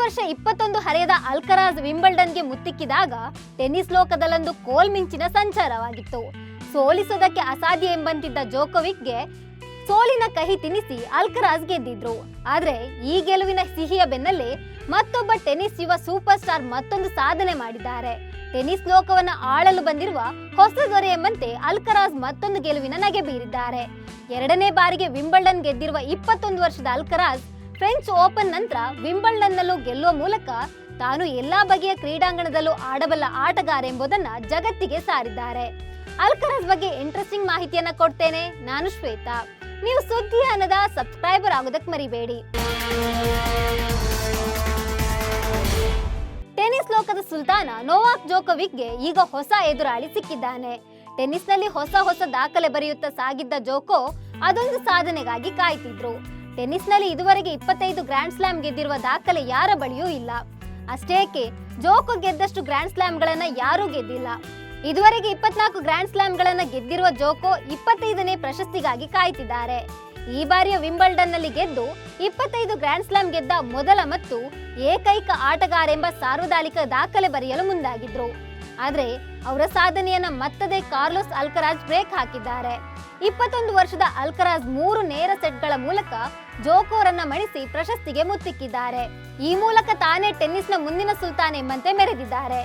ವರ್ಷ 21 ಹರೆಯದ Alcaraz ವಿಂಬಲ್ಡನ್ಗೆ ಮುತ್ತಿಕ್ಕಿದಾಗ tennis ಲೋಕದಲ್ಲೊಂದು ಕೋಲ್ಮಿಂಚಿನ ಸಂಚಾರವಾಗಿತ್ತು. ಸೋಲಿಸೋದಕ್ಕೆ ಅಸಾಧ್ಯ ಎಂಬಂತಿದ್ದ ಜೋಕೋವಿಕ್ಗೆ ಸೋಲಿನ ಕಹಿ ತಿನ್ನಿಸಿ ಅಲ್ಕರಾಜ್ ಗೆದ್ದಿದ್ರು. ಆದ್ರೆ ಈ ಗೆಲುವಿನ ಸಿಹಿಯ ಬೆನ್ನಲ್ಲೇ ಮತ್ತೊಬ್ಬ ಟೆನ್ನಿಸ್ ಯುವ ಸೂಪರ್ ಸ್ಟಾರ್ ಮತ್ತೊಂದು ಸಾಧನೆ ಮಾಡಿದ್ದಾರೆ. ಟೆನ್ನಿಸ್ ಲೋಕವನ್ನ ಆಳಲು ಬಂದಿರುವ ಹೊಸ ದೊರೆ ಎಂಬಂತೆ ಅಲ್ಕರಾಜ್ ಮತ್ತೊಂದು ಗೆಲುವಿನ ನಗೆ ಬೀರಿದ್ದಾರೆ. ಎರಡನೇ ಬಾರಿಗೆ ವಿಂಬಲ್ಡನ್ ಗೆದ್ದಿರುವ 21 ವರ್ಷದ ಅಲ್ಕರಾಜ್ ಫ್ರೆಂಚ್ ಓಪನ್ ನಂತರ ವಿಂಬಲ್ಡನ್ ನಲ್ಲೂ ಗೆಲ್ಲುವ ಮೂಲಕ ತಾನು ಎಲ್ಲಾ ಬಗೆಯ ಕ್ರೀಡಾಂಗಣದಲ್ಲೂ ಆಡಬಲ್ಲ ಆಟಗಾರ ಎಂಬುದನ್ನ ಜಗತ್ತಿಗೆ ಸಾರಿದ್ದಾರೆ. ಅಲ್ಕರಾಜ್ ಬಗ್ಗೆ ಇಂಟ್ರೆಸ್ಟಿಂಗ್ ಮಾಹಿತಿಯನ್ನ ಕೊಡ್ತೇನೆ. ನಾನು ಶ್ವೇತಾ. ನೀವು ಸುದ್ದಿಯಾನದ ಸಬ್ಸ್ಕ್ರೈಬರ್ ಆಗೋದಕ್ಕೆ ಮರಿಬೇಡಿ. ಟೆನ್ನಿಸ್ ಲೋಕದ ಸುಲ್ತಾನ ನೋವಾಕ್ ಜೋಕೋವಿಕ್ಗೆ ಈಗ ಹೊಸ ಎದುರಾಳಿ ಸಿಕ್ಕಿದ್ದಾನೆ. ಟೆನ್ನಿಸ್ನಲ್ಲಿ ಹೊಸ ದಾಖಲೆ ಬರೆಯುತ್ತಾ ಸಾಗಿದ್ದ ಜೋಕೋ ಅದೊಂದು ಸಾಧನೆಗಾಗಿ ಕಾಯ್ತಿದ್ರು. ಟೆನ್ನಿಸ್ನಲ್ಲಿ ಇದುವರೆಗೆ 25 ಗ್ರ್ಯಾಂಡ್ ಸ್ಲಾಮ್ ಗೆದ್ದಿರುವ ದಾಖಲೆ ಯಾರ ಬಳಿಯೂ ಇಲ್ಲ. ಅಷ್ಟೇಕೆ ಜೋಕೋ ಗೆದ್ದಷ್ಟು ಗ್ರ್ಯಾಂಡ್ ಸ್ಲಾಮ್ಗಳನ್ನ ಯಾರೂ ಗೆದ್ದಿಲ್ಲ. ಇದುವರೆಗೆ 24 ಗ್ರ್ಯಾಂಡ್ ಸ್ಲಾಮ್ಗಳನ್ನ ಗೆದ್ದಿರುವ ಜೋಕೋ 25ನೇ ಪ್ರಶಸ್ತಿಗಾಗಿ ಕಾಯ್ತಿದ್ದಾರೆ. ಈ ಬಾರಿಯ ವಿಂಬಲ್ಡನ್ ನಲ್ಲಿ ಗೆದ್ದು 25 ಗ್ರ್ಯಾಂಡ್ ಸ್ಲಾಮ್ ಗೆದ್ದ ಮೊದಲ ಮತ್ತು ಏಕೈಕ ಆಟಗಾರ ಎಂಬ ಸಾರ್ವಕಾಲಿಕ ದಾಖಲೆ ಬರೆಯಲು ಮುಂದಾಗಿದ್ರು. ಆದ್ರೆ ಅವರ ಸಾಧನೆಯನ್ನ ಮತ್ತದೇ ಕಾರ್ಲೋಸ್ ಅಲ್ಕರಾಜ್ ಬ್ರೇಕ್ ಹಾಕಿದ್ದಾರೆ. 21 ವರ್ಷದ ಅಲ್ಕರಾಜ್ 3 ನೇರ ಸೆಟ್ಗಳ ಮೂಲಕ ಜೋಕೋರನ್ನ ಮಣಿಸಿ ಪ್ರಶಸ್ತಿಗೆ ಮುತ್ತಿಕ್ಕಿದ್ದಾರೆ. ಈ ಮೂಲಕ ತಾನೇ ಟೆನ್ನಿಸ್ನ ಮುಂದಿನ ಸುಲ್ತಾನ್ ಎಂಬಂತೆ ಮೆರೆದಿದ್ದಾರೆ.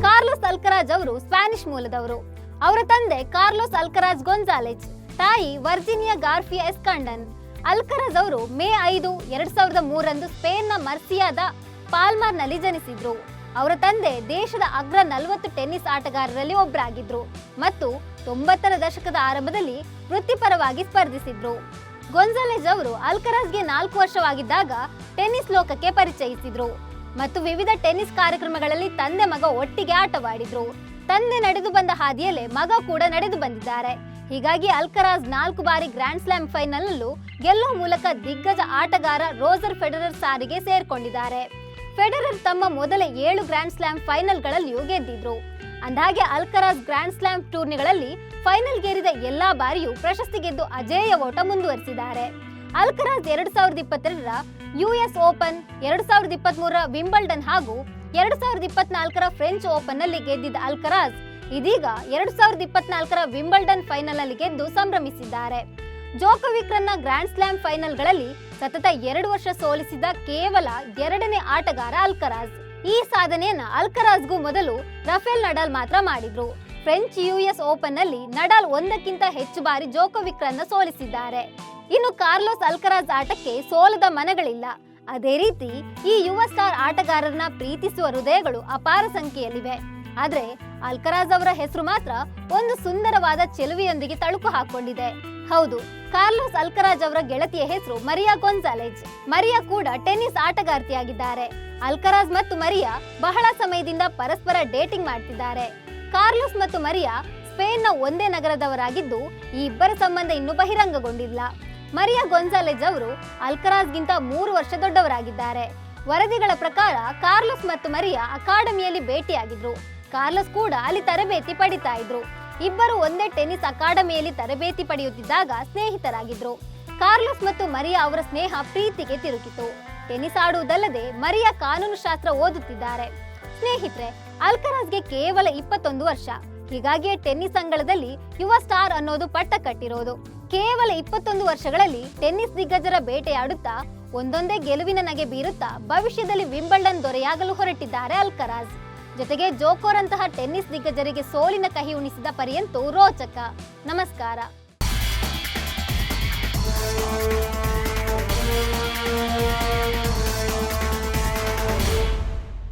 ಕಾರ್ಲೋಸ್ ಅಲ್ಕರಾಜ್ ಅವರು ಸ್ಪ್ಯಾನಿಷ್ ಮೂಲದವರು. ಅವರ ತಂದೆ ಕಾರ್ಲೋಸ್ ಅಲ್ಕರಾಜ್ ಗೊನ್ಜಾಲೆಜ್, ತಾಯಿ ವರ್ಜಿನಿಯಾ ಗಾರ್ಫಿಯಾ ಎಸ್ಕಾಂಡನ್. ಅಲ್ಕರಾಜ್ ಅವರು ಮೇ 5, 2003 ಸ್ಪೇನ್ನ ಮರ್ಸಿಯಾದ ಪಾಲ್ಮಾರ್ ನಲ್ಲಿ ಜನಿಸಿದ್ರು. ಅವರ ತಂದೆ ದೇಶದ ಅಗ್ರ 40 ಟೆನ್ನಿಸ್ ಆಟಗಾರರಲ್ಲಿ ಒಬ್ಬರಾಗಿದ್ರು ಮತ್ತು 90ರ ದಶಕದ ಆರಂಭದಲ್ಲಿ ವೃತ್ತಿಪರವಾಗಿ ಸ್ಪರ್ಧಿಸಿದ್ರು. ಗೊನ್ಜಾಲೆಜ್ ಅವರು ಅಲ್ಕರಾಜ್ಗೆ 4 ವರ್ಷವಾಗಿದ್ದಾಗ ಟೆನ್ನಿಸ್ ಲೋಕಕ್ಕೆ ಪರಿಚಯಿಸಿದ್ರು ಮತ್ತು ವಿವಿಧ ಟೆನ್ನಿಸ್ ಕಾರ್ಯಕ್ರಮಗಳಲ್ಲಿ ತಂದೆ ಮಗ ಒಟ್ಟಿಗೆ ಆಟವಾಡಿದ್ರು. ತಂದೆ ನಡೆದು ಬಂದ ಹಾದಿಯಲ್ಲೇ ಮಗ ಕೂಡ ನಡೆದು ಬಂದಿದ್ದಾರೆ. ಹೀಗಾಗಿ ಅಲ್ಕರಾಜ್ 4 ಬಾರಿ ಗ್ರ್ಯಾಂಡ್ ಸ್ಲಾಮ್ ಫೈನಲ್ ನಲ್ಲೂ ಗೆಲ್ಲುವ ಮೂಲಕ ದಿಗ್ಗಜ ಆಟಗಾರ ರೋಜರ್ ಫೆಡರರ್ ಸಾರಿಗೆ ಸೇರ್ಕೊಂಡಿದ್ದಾರೆ. ಫೆಡರರ್ ತಮ್ಮ ಮೊದಲ 7 ಗ್ರ್ಯಾಂಡ್ ಸ್ಲಾಮ್ ಫೈನಲ್ಗಳಲ್ಲಿಯೂ ಗೆದ್ದಿದ್ರು. ಅಂದಹಾಗೆ ಅಲ್ಕರಾಜ್ ಗ್ರ್ಯಾಂಡ್ ಸ್ಲಾಮ್ ಟೂರ್ನಿಗಳಲ್ಲಿ ಫೈನಲ್ ಗೇರಿದ ಎಲ್ಲಾ ಬಾರಿಯೂ ಪ್ರಶಸ್ತಿ ಗೆದ್ದು ಅಜೇಯ ಓಟ ಮುಂದುವರಿಸಿದ್ದಾರೆ. ಅಲ್ಕರಾಜ್ 2022ರ US ಓಪನ್, 2023ರ ವಿಂಬಲ್ಡನ್ ಹಾಗೂ 2024ರ ಫ್ರೆಂಚ್ ಓಪನ್ ನಲ್ಲಿ ಗೆದ್ದಿದ್ದ ಅಲ್ಕರಾಜ್ ಇದೀಗ 2024ರ ವಿಂಬಲ್ಡನ್ ಫೈನಲ್ ನಲ್ಲಿ ಗೆದ್ದು ಸಂಭ್ರಮಿಸಿದ್ದಾರೆ. ಜೋಕೋವಿಕ್ ರನ್ನ ಗ್ರ್ಯಾಂಡ್ ಸ್ಲಾಮ್ ಫೈನಲ್ಗಳಲ್ಲಿ ಸತತ 2 ವರ್ಷ ಸೋಲಿಸಿದ ಕೇವಲ 2ನೇ ಆಟಗಾರ ಅಲ್ಕರಾಜ್. ಈ ಸಾಧನೆಯನ್ನ ಅಲ್ಕರಾಜ್ಗೂ ಮೊದಲು ರಫೇಲ್ ನಡಾಲ್ ಮಾತ್ರ ಮಾಡಿದ್ರು. ಫ್ರೆಂಚ್ US ಓಪನ್ ನಲ್ಲಿ ನಡಾಲ್ 1ಕ್ಕಿಂತ ಹೆಚ್ಚು ಬಾರಿ ಜೋಕೋವಿಕ್ ರನ್ನ ಸೋಲಿಸಿದ್ದಾರೆ. ಇನ್ನು ಕಾರ್ಲೋಸ್ ಅಲ್ಕರಾಜ್ ಆಟಕ್ಕೆ ಸೋಲದ ಮನಗಳಿಲ್ಲ. ಅದೇ ರೀತಿ ಈ ಯುವ ಸ್ಟಾರ್ ಆಟಗಾರರನ್ನ ಪ್ರೀತಿಸುವ ಹೃದಯಗಳು ಅಪಾರ ಸಂಖ್ಯೆಯಲ್ಲಿವೆ. ಆದ್ರೆ ಅಲ್ಕರಾಜ್ ಅವರ ಹೆಸರು ಮಾತ್ರ ಒಂದು ಸುಂದರವಾದ ಚೆಲುವೆಯೊಂದಿಗೆ ತಳುಕು ಹಾಕೊಂಡಿದೆ. ಹೌದು, ಕಾರ್ಲೋಸ್ ಅಲ್ಕರಾಜ್ ಅವರ ಗೆಳತಿಯ ಹೆಸರು ಮರಿಯಾ ಗೊನ್ಜಾಲೆಜ್. ಮರಿಯಾ ಕೂಡ ಟೆನ್ನಿಸ್ ಆಟಗಾರ್ತಿಯಾಗಿದ್ದಾರೆ. ಅಲ್ಕರಾಜ್ ಮತ್ತು ಮರಿಯಾ ಬಹಳ ಸಮಯದಿಂದ ಪರಸ್ಪರ ಡೇಟಿಂಗ್ ಮಾಡ್ತಿದ್ದಾರೆ. ಕಾರ್ಲೋಸ್ ಮತ್ತು ಮರಿಯಾ ಸ್ಪೇನ್ನ ಒಂದೇ ನಗರದವರಾಗಿದ್ದು ಈ ಇಬ್ಬರ ಸಂಬಂಧ ಇನ್ನೂ ಬಹಿರಂಗಗೊಂಡಿಲ್ಲ. ಮರಿಯಾ ಗೊನ್ಜಾಲೆಜ್ ಅವರು ಅಲ್ಕರಾಜ್ಗಿಂತ 3 ವರ್ಷ ದೊಡ್ಡವರಾಗಿದ್ದಾರೆ. ವರದಿಗಳ ಪ್ರಕಾರ ಕಾರ್ಲೋಸ್ ಮತ್ತು ಮರಿಯಾ ಅಕಾಡೆಮಿಯಲ್ಲಿ ಭೇಟಿಯಾಗಿದ್ರು. ಕಾರ್ಲೋಸ್ ಕೂಡ ಅಲ್ಲಿ ತರಬೇತಿ ಪಡಿತಾ ಇದ್ರು. ಇಬ್ಬರು ಒಂದೇ ಟೆನ್ನಿಸ್ ಅಕಾಡೆಮಿಯಲ್ಲಿ ತರಬೇತಿ ಪಡೆಯುತ್ತಿದ್ದಾಗ ಸ್ನೇಹಿತರಾಗಿದ್ರು. ಕಾರ್ಲೋಸ್ ಮತ್ತು ಮರಿಯಾ ಅವರ ಸ್ನೇಹ ಪ್ರೀತಿಗೆ ತಿರುಗಿತು. ಟೆನ್ನಿಸ್ ಆಡುವುದಲ್ಲದೆ ಮರಿಯಾ ಕಾನೂನು ಶಾಸ್ತ್ರ ಓದುತ್ತಿದ್ದಾರೆ. ಸ್ನೇಹಿತರೆ, ಅಲ್ಕರಾಜ್ಗೆ ಕೇವಲ 21 ವರ್ಷ. ಹೀಗಾಗಿ ಟೆನ್ನಿಸ್ ಅಂಗಳದಲ್ಲಿ ಯುವ ಸ್ಟಾರ್ ಅನ್ನೋದು ಪಟ್ಟ ಕಟ್ಟಿರೋದು. ಕೇವಲ 21 ವರ್ಷಗಳಲ್ಲಿ ಟೆನ್ನಿಸ್ ದಿಗ್ಗಜರ ಬೇಟೆಯಾಡುತ್ತಾ ಒಂದೊಂದೇ ಗೆಲುವಿನ ನಗೆ ಬೀರುತ್ತಾ ಭವಿಷ್ಯದಲ್ಲಿ ವಿಂಬಲ್ಡನ್ ದೊರೆಯಾಗಲು ಹೊರಟಿದ್ದಾರೆ ಅಲ್ಕರಾಜ್. ಜೊತೆಗೆ ಜೋಕೋರಂತಹ ಟೆನ್ನಿಸ್ ದಿಗ್ಗಜರಿಗೆ ಸೋಲಿನ ಕಹಿ ಉಣಿಸಿದ ಪರ್ಯಂತೂ ರೋಚಕ. ನಮಸ್ಕಾರ.